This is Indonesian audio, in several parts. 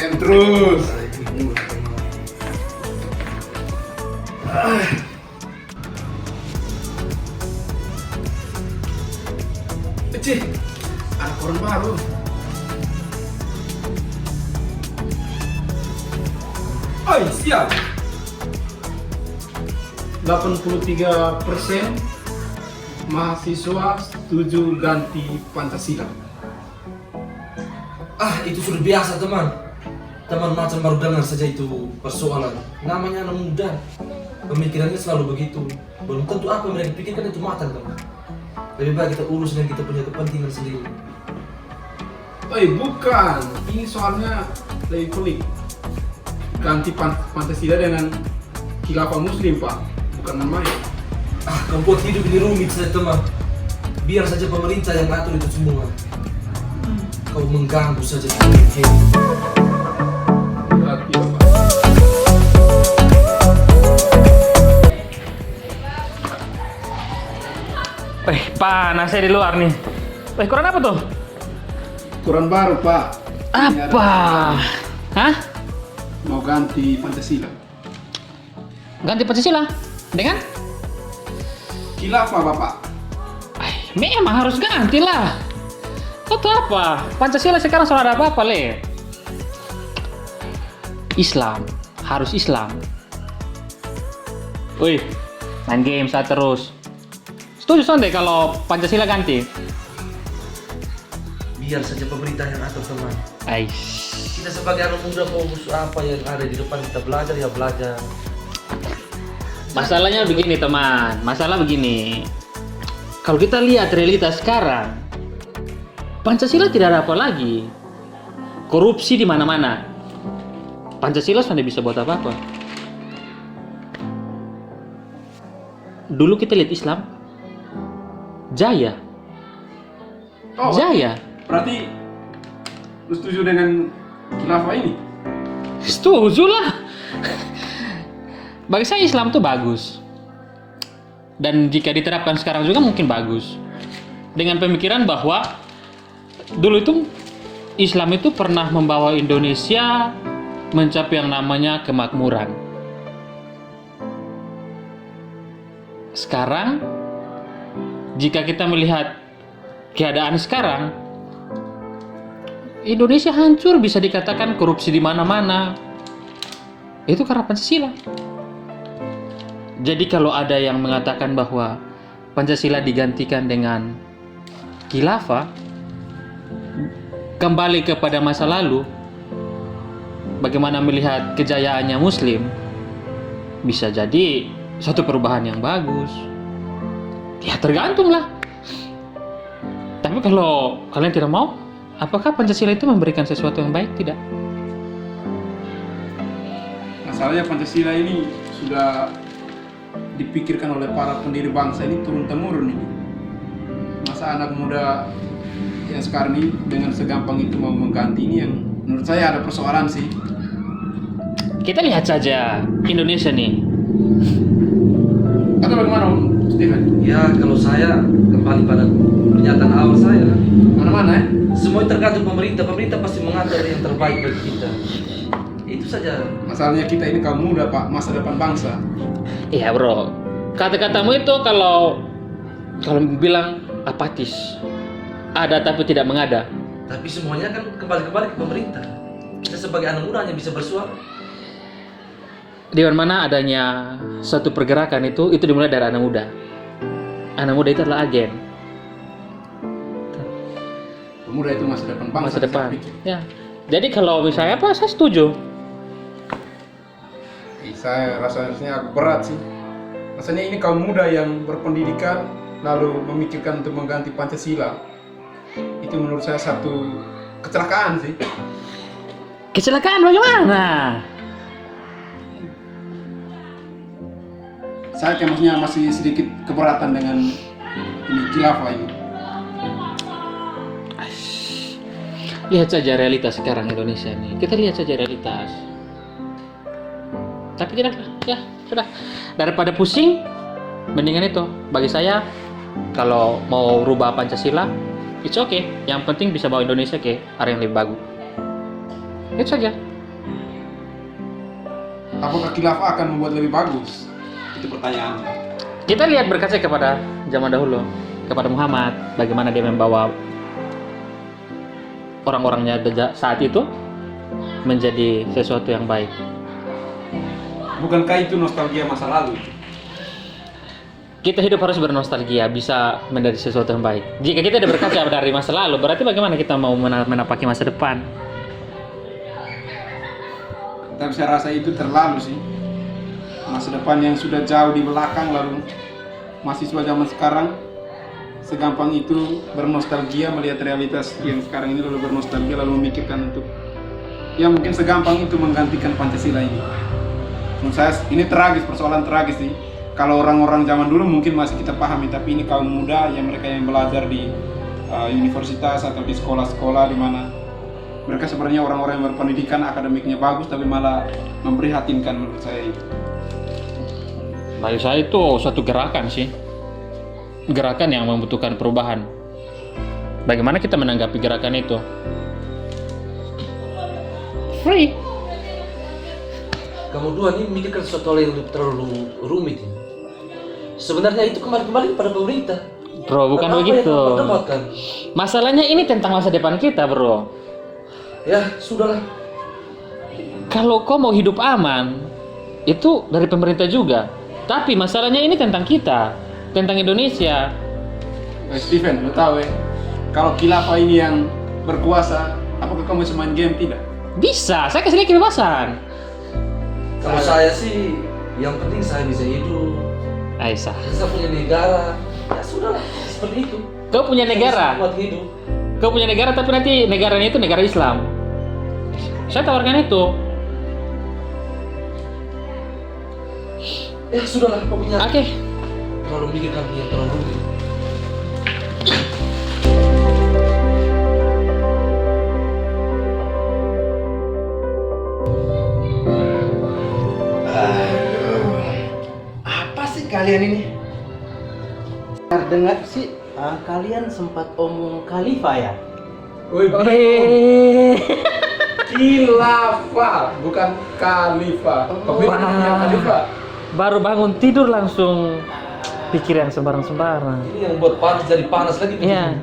Semangat terus. Cih, ada koran baru. Oi, siap. 83% mahasiswa setuju ganti Pancasila. Itu sudah biasa teman. Teman macam baru dengar saja itu persoalan. Namanya anak muda. Pemikirannya selalu begitu. Belum tentu apa yang mereka pikirkan itu matang teman. Lebih baik kita urus dengan kita punya kepentingan sendiri. Bukan. Ini soalnya lebih pelik. Ganti Pancasila dengan khilafah muslim, Pak. Bukan main-main. Kamu buat hidup ini rumit saja teman. Biar saja pemerintah yang ngatur itu semua. Kau mengganggu saja pemikiran. Berarti, Bapak. Panasnya di luar nih. Koran apa tuh? Koran baru, Pak. Ini Apa? Hah? Mau ganti Pancasila. Ganti Pancasila? Dengan? Khilafah, Bapak. Memang harus ganti lah. Kau tahu apa? Pancasila sekarang sudah ada apa-apa, Le. Islam. Harus Islam. Wih, main game saat terus. Setuju Sonde kalau Pancasila ganti? Biar saja pemerintah yang atur teman. Aish. Kita sebagai anak muda fokus apa yang ada di depan kita belajar ya belajar. Masalahnya begini teman, masalah begini. Kalau kita lihat realitas sekarang, Pancasila tidak ada apa lagi. Korupsi di mana-mana. Pancasila sudah bisa buat apa-apa. Dulu kita lihat Islam, jaya. Jaya. Berarti lu setuju dengan khilafah ini? Setuju lah. Bagi saya Islam tuh bagus. Dan jika diterapkan sekarang juga mungkin bagus. Dengan pemikiran bahwa dulu itu Islam itu pernah membawa Indonesia mencapai yang namanya kemakmuran. Sekarang jika kita melihat keadaan sekarang, Indonesia hancur, bisa dikatakan korupsi di mana-mana. Itu karena Pancasila. Jadi kalau ada yang mengatakan bahwa Pancasila digantikan dengan khilafah, kembali kepada masa lalu, bagaimana melihat kejayaannya Muslim, bisa jadi suatu perubahan yang bagus. Ya tergantung lah. Tapi kalau kalian tidak mau, apakah Pancasila itu memberikan sesuatu yang baik? Tidak. Masalahnya Pancasila ini sudah dipikirkan oleh para pendiri bangsa ini turun-temurun ini. Masa anak muda yang sekarang ini dengan segampang itu mau mengganti ini, yang menurut saya ada persoalan sih. Kita lihat saja Indonesia nih. Atau bagaimana, Steven? Ya kalau saya kembali pada pernyataan awal saya. Mana-mana ya? Semua tergantung pemerintah. Pemerintah pasti mengatur yang terbaik bagi kita. Itu saja. Masalahnya kita ini kaum muda, Pak, masa depan bangsa. Iya bro, kata-katamu itu kalau bilang apatis, ada tapi tidak mengada. Tapi semuanya kan kembali ke pemerintah. Kita sebagai anak muda hanya bisa bersuara. Di mana adanya suatu pergerakan itu dimulai dari anak muda. Anak muda itu adalah agen. Muda itu masa depan bangsa. Masa depan. saya pikir. Ya. Jadi kalau misalnya apa, saya setuju. Saya rasanya agak berat sih. Rasanya ini kaum muda yang berpendidikan lalu memikirkan untuk mengganti Pancasila. Itu menurut saya satu kecelakaan sih. Kecelakaan bagaimana? Saya maksudnya masih sedikit keberatan dengan ini khilafah ini. Lihat saja realitas sekarang Indonesia nih. Kita lihat saja realitas. Tapi tidak, ya sudah. Daripada pusing, mendingan itu. Bagi saya, kalau mau rubah Pancasila, it's okay. Yang penting bisa bawa Indonesia ke arah yang lebih bagus. Itu saja. apakah khilafah akan membuat lebih bagus? Itu pertanyaannya. Kita lihat berkaca kepada zaman dahulu, kepada Muhammad, bagaimana dia membawa orang-orangnya saat itu menjadi sesuatu yang baik. Bukankah itu nostalgia masa lalu? Kita hidup harus bernostalgia, bisa menjadi sesuatu yang baik. Jika kita tidak berkaca dari masa lalu, berarti bagaimana kita mau menapaki masa depan? Tapi saya rasa itu terlalu sih. Masa depan yang sudah jauh di belakang, lalu mahasiswa zaman sekarang segampang itu bernostalgia melihat realitas yang sekarang ini, lalu bernostalgia lalu memikirkan untuk ya mungkin segampang itu menggantikan Pancasila ini. Menurut saya ini tragis, persoalan tragis sih. Kalau orang-orang zaman dulu mungkin masih kita pahami, tapi ini kaum muda yang mereka yang belajar di universitas atau di sekolah-sekolah di mana mereka sebenarnya orang-orang yang berpendidikan akademiknya bagus tapi malah memprihatinkan menurut saya itu. Bagi saya itu suatu gerakan sih, gerakan yang membutuhkan perubahan. Bagaimana kita menanggapi gerakan itu? Free. Kamu dua ini memikirkan sesuatu hal yang terlalu rumit ini. Sebenarnya itu kembali pada pemerintah. Bro, bukan Apa begitu. yang kamu dapatkan? Masalahnya ini tentang masa depan kita, bro. Ya, sudahlah. Kalau kau mau hidup aman, itu dari pemerintah juga. Tapi masalahnya ini tentang kita, tentang Indonesia. Steven, lo tahu ya, kalau khilafah ini yang berkuasa, apakah kamu bisa main game? Tidak. Bisa, saya kasih dia kebebasan. Kalau saya sih, yang penting saya bisa hidup. Aisyah, Saya punya negara. Ya sudahlah, seperti itu. kau punya negara. Buat hidup. Kau punya negara, tapi nanti negaranya itu negara Islam. Saya tawarkan itu. Ya sudahlah, pokoknya. Oke. Terlalu mikirkan yang terlalu rumit. Apa sih kalian ini? Terdengar sih kalian sempat omong khalifah ya? Khilafah, bukan khalifah. Pemimpin khalifah. Baru bangun tidur langsung pikiran sembarang-sembarang. Ini yang buat panas jadi panas lagi. Iya.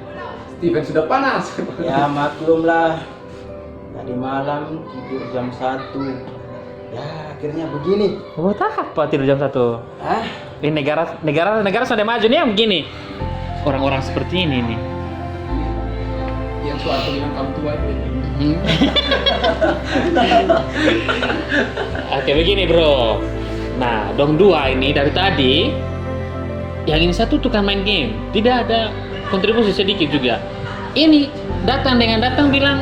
Steven sudah panas. Ya maklum lah. Tadi malam tidur jam 1. Ya akhirnya begini. Buat apa tidur jam 1? Ah, Ini negara sudah maju nih yang begini. Orang-orang seperti ini nih. Yang suatu bilang kamu tua itu. Oke, begini bro. Nah, dong dua ini dari tadi, yang ini satu tukang main game, tidak ada kontribusi sedikit juga. Ini datang bilang,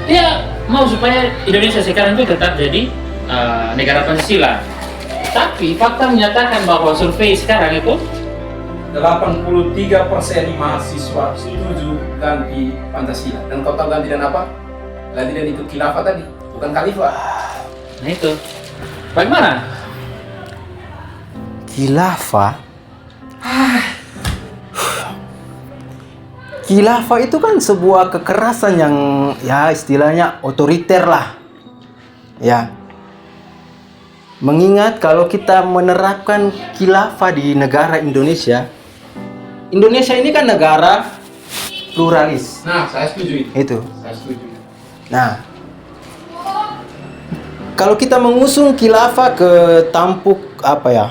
ya mau supaya Indonesia sekarang itu tetap jadi negara Pancasila. Tapi fakta menyatakan bahwa survei sekarang itu 83% mahasiswa setuju ganti Pancasila. Dan kau tahu ganti dan apa? Ganti dan ikut khilafah tadi, bukan khalifah. nah itu. Bagaimana? khilafah? Khilafah itu kan sebuah kekerasan yang ya istilahnya otoriter lah. Ya. Mengingat kalau kita menerapkan khilafah di negara Indonesia, Indonesia ini kan negara pluralis. Nah, saya setuju itu. Itu. Saya setuju. Nah, kalau kita mengusung khilafah ke tampuk apa ya,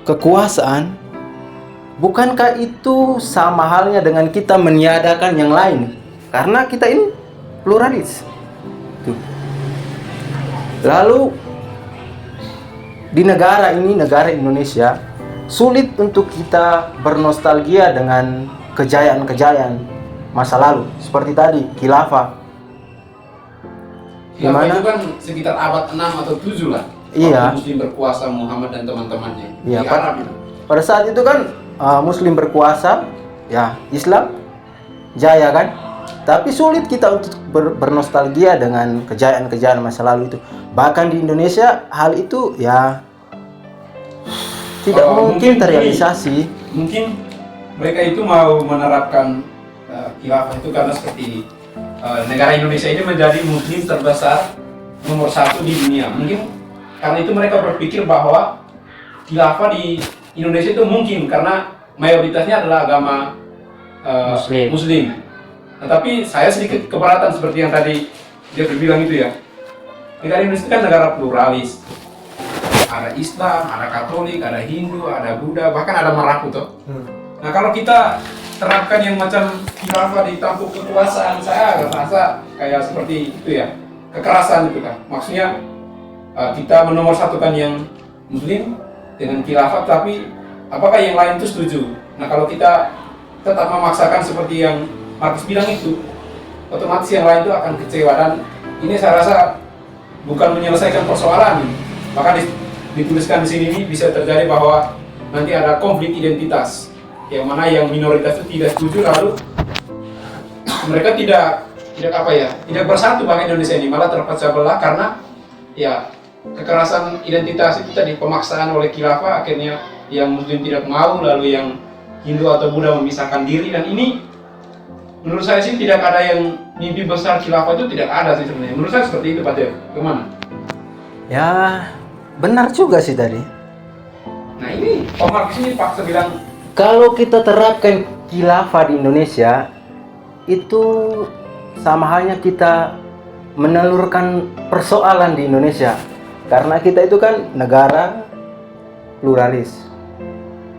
kekuasaan, bukankah itu sama halnya dengan kita meniadakan yang lain? Karena kita ini pluralis. Tuh. Lalu di negara ini, negara Indonesia, sulit untuk kita bernostalgia dengan kejayaan-kejayaan masa lalu seperti tadi khilafah. Khilafah Gimana? itu kan sekitar abad 6 atau 7 lah. Iya. Waktu Muslim berkuasa Muhammad dan teman-temannya Iya, di Pak. Arab itu. Pada saat itu kan Muslim berkuasa, ya Islam jaya kan. Tapi sulit kita untuk bernostalgia dengan kejayaan-kejayaan masa lalu itu. Bahkan di Indonesia hal itu ya tidak mungkin terrealisasi. Mungkin mereka itu mau menerapkan khilafah itu karena seperti negara Indonesia ini menjadi muslim terbesar nomor satu di dunia. Mungkin karena itu mereka berpikir bahwa khilafah di Indonesia itu mungkin karena mayoritasnya adalah agama Muslim. Nah, tapi saya sedikit keberatan seperti yang tadi dia bilang itu ya. Negara Indonesia itu kan negara pluralis. Ada Islam, ada Katolik, ada Hindu, ada Buddha, bahkan ada Maraku toh. Nah kalau kita terapkan yang macam khilafah di tampuk kekuasaan, saya agak rasa kayak seperti itu ya, kekerasan itu kan. Maksudnya kita menomorsatukan yang Muslim dengan khilafah, tapi apakah yang lain itu setuju? Nah kalau kita tetap memaksakan seperti yang Markus bilang itu, otomatis yang lain itu akan kecewa, dan ini saya rasa bukan menyelesaikan persoalan. Maka dituliskan di sini ini bisa terjadi bahwa nanti ada konflik identitas, yang mana yang minoritas itu tidak setuju, lalu mereka tidak bersatu bangsa Indonesia ini, malah terpecah belah karena ya kekerasan identitas itu tadi, pemaksaan oleh khilafah, akhirnya yang Muslim tidak mau, lalu yang Hindu atau Buddha memisahkan diri. Dan ini menurut saya sih tidak ada yang mimpi besar khilafah itu, tidak ada sih sebenarnya. Menurut saya seperti itu Pak Dev. Kemana? Ya, benar juga sih tadi. Nah ini Pak Markus ini paksa bilang Kalau kita terapkan khilafah di Indonesia, itu sama halnya kita menelurkan persoalan di Indonesia. Karena kita itu kan negara pluralis.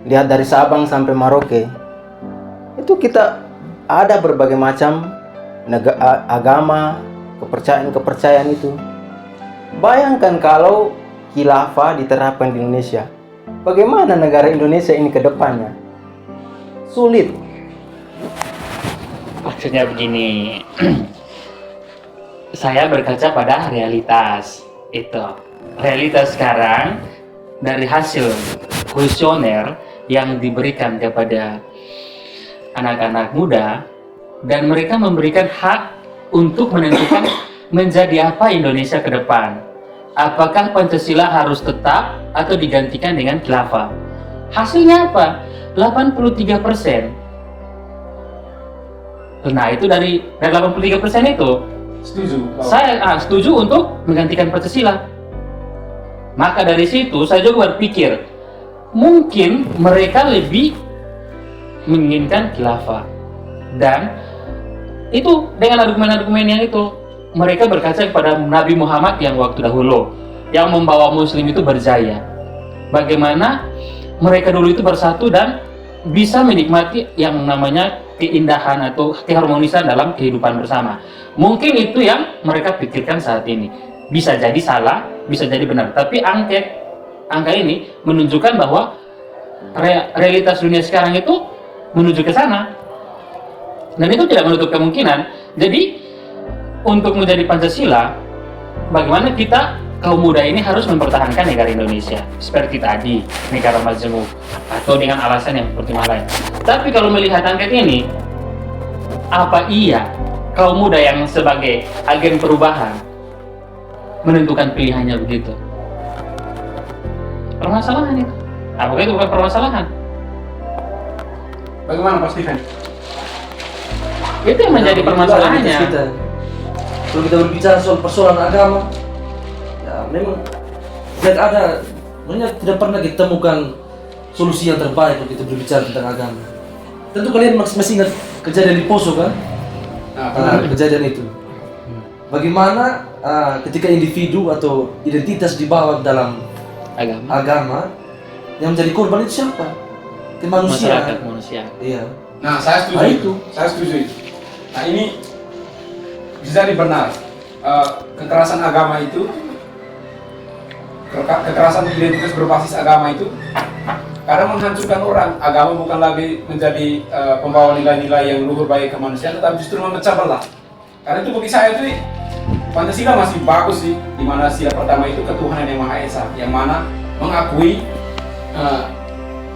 Lihat dari Sabang sampai Merauke, itu kita ada berbagai macam agama, kepercayaan itu. Bayangkan kalau khilafah diterapkan di Indonesia, bagaimana negara Indonesia ini ke depannya? Sulit. Maksudnya begini, saya berkaca pada realitas itu. Realitas sekarang dari hasil kuesioner yang diberikan kepada anak-anak muda, dan mereka memberikan hak untuk menentukan menjadi apa Indonesia ke depan. Apakah Pancasila harus tetap atau digantikan dengan khilafah? Hasilnya apa? 83%. Nah itu dari 83% itu setuju. saya setuju untuk menggantikan Pancasila. Maka dari situ saya juga berpikir mungkin mereka lebih menginginkan khilafah, dan itu dengan argumen-argumen yang itu mereka berkaca kepada Nabi Muhammad yang waktu dahulu yang membawa Muslim itu berjaya. Bagaimana mereka dulu itu bersatu dan bisa menikmati yang namanya keindahan atau keharmonisan dalam kehidupan bersama. Mungkin itu yang mereka pikirkan saat ini. Bisa jadi salah, bisa jadi benar. Tapi angka ini menunjukkan bahwa realitas dunia sekarang itu menuju ke sana. Dan itu tidak menutup kemungkinan. Jadi untuk menjadi Pancasila, bagaimana kita kaum muda ini harus mempertahankan negara Indonesia seperti tadi, negara majemuk, atau dengan alasan yang seperti lain. Tapi kalau melihat angket ini, apa iya kaum muda yang sebagai agen perubahan menentukan pilihannya begitu? Permasalahan itu. Apakah itu bukan permasalahan? Bagaimana Pak Steven? Itu yang menjadi permasalahannya. Kalau kita berbicara soal persoalan agama, ya memang tidak ada, tidak pernah kita temukan solusi yang terbaik kalau kita berbicara tentang agama. Tentu kalian masih ingat kejadian di Poso kan? Kejadian itu. Bagaimana ketika individu atau identitas dibawa dalam agama, yang menjadi korban itu siapa? Masyarakat manusia. Iya. Nah, saya setuju itu. Saya setuju itu. Nah, ini bisa dibenar. Kekerasan agama itu, kekerasan identitas berbasis agama itu kadang menghancurkan orang. Agama bukan lagi menjadi pembawa nilai-nilai yang luhur bagi kemanusiaan, tetapi justru memecah belah. Karena itu bagi saya itu Pancasila masih bagus sih, di mana sila pertama itu ketuhanan yang Maha Esa, yang mana mengakui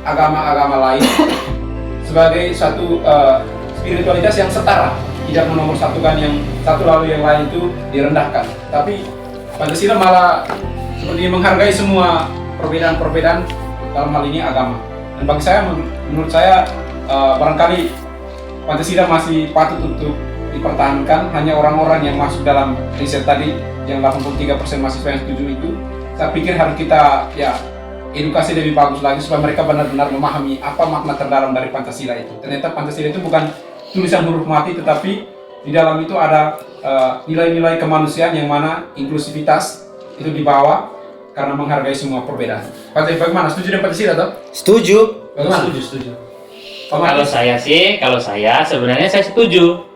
agama-agama lain sebagai satu spiritualitas yang setara, tidak menomorsatukan yang satu lalu yang lain itu direndahkan. Tapi Pancasila malah seperti menghargai semua perbedaan-perbedaan dalam hal ini agama. Dan bagi saya, menurut saya barangkali Pancasila masih patut untuk dipertahankan. Hanya orang-orang yang masuk dalam riset tadi, yang 83% mahasiswa yang setuju itu, saya pikir harus kita ya edukasi lebih bagus lagi supaya mereka benar-benar memahami apa makna terdalam dari Pancasila itu. Ternyata Pancasila itu bukan tulisan huruf mati, tetapi di dalam itu ada nilai-nilai kemanusiaan yang mana inklusivitas itu dibawa karena menghargai semua perbedaan. Pak Zai, bagaimana? Setuju dengan Pancasila toh? Setuju. Bagaimana? Setuju. Pak Martin? Kalau saya sebenarnya saya setuju.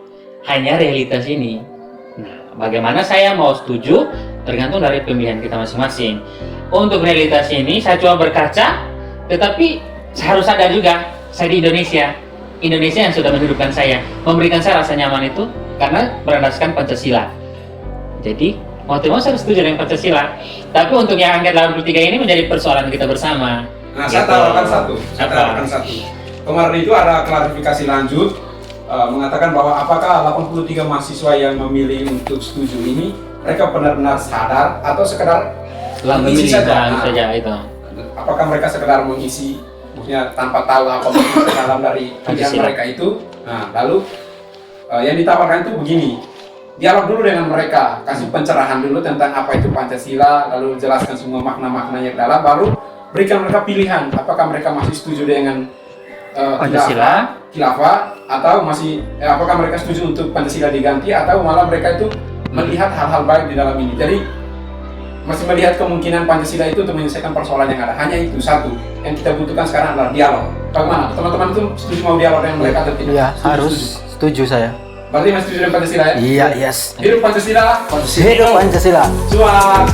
Hanya realitas ini. Nah, bagaimana saya mau setuju tergantung dari pemilihan kita masing-masing. Untuk realitas ini saya coba berkaca, tetapi saya harus sadar juga saya di Indonesia. Indonesia yang sudah menghidupkan saya, memberikan saya rasa nyaman itu karena berlandaskan Pancasila. Jadi mau tidak mau saya harus setuju dengan Pancasila. Tapi untuk yang angket 83 ini menjadi persoalan kita bersama. Nah, saya Gitu. tawarkan satu. Saya Apa? tawarkan satu. Kemarin itu ada klarifikasi lanjut mengatakan bahwa apakah 83 mahasiswa yang memilih untuk setuju ini mereka benar-benar sadar atau sekedar Setelah mengisi memilih saja. saja itu. Apakah mereka sekedar mengisi, maksudnya tanpa tahu apa maksud dalam dari pilihan Pancasila. mereka itu. Nah, lalu yang ditawarkan itu begini. Dialog dulu dengan mereka, kasih pencerahan dulu tentang apa itu Pancasila, lalu jelaskan semua makna-maknanya ke dalam, baru berikan mereka pilihan apakah mereka masih setuju dengan Pancasila, khilafah atau masih apakah mereka setuju untuk Pancasila diganti atau malah mereka itu melihat hal-hal baik di dalam ini. Jadi masih melihat kemungkinan Pancasila itu untuk menyelesaikan persoalan yang ada. Hanya itu satu yang kita butuhkan sekarang adalah dialog. Bagaimana teman-teman itu setuju mau dialog dengan mereka atau tidak? Iya, Setuju, harus. setuju. Setuju saya. Berarti masih setuju dengan Pancasila ya? Iya, yes. Hidup Pancasila. Hidup Pancasila. Suat.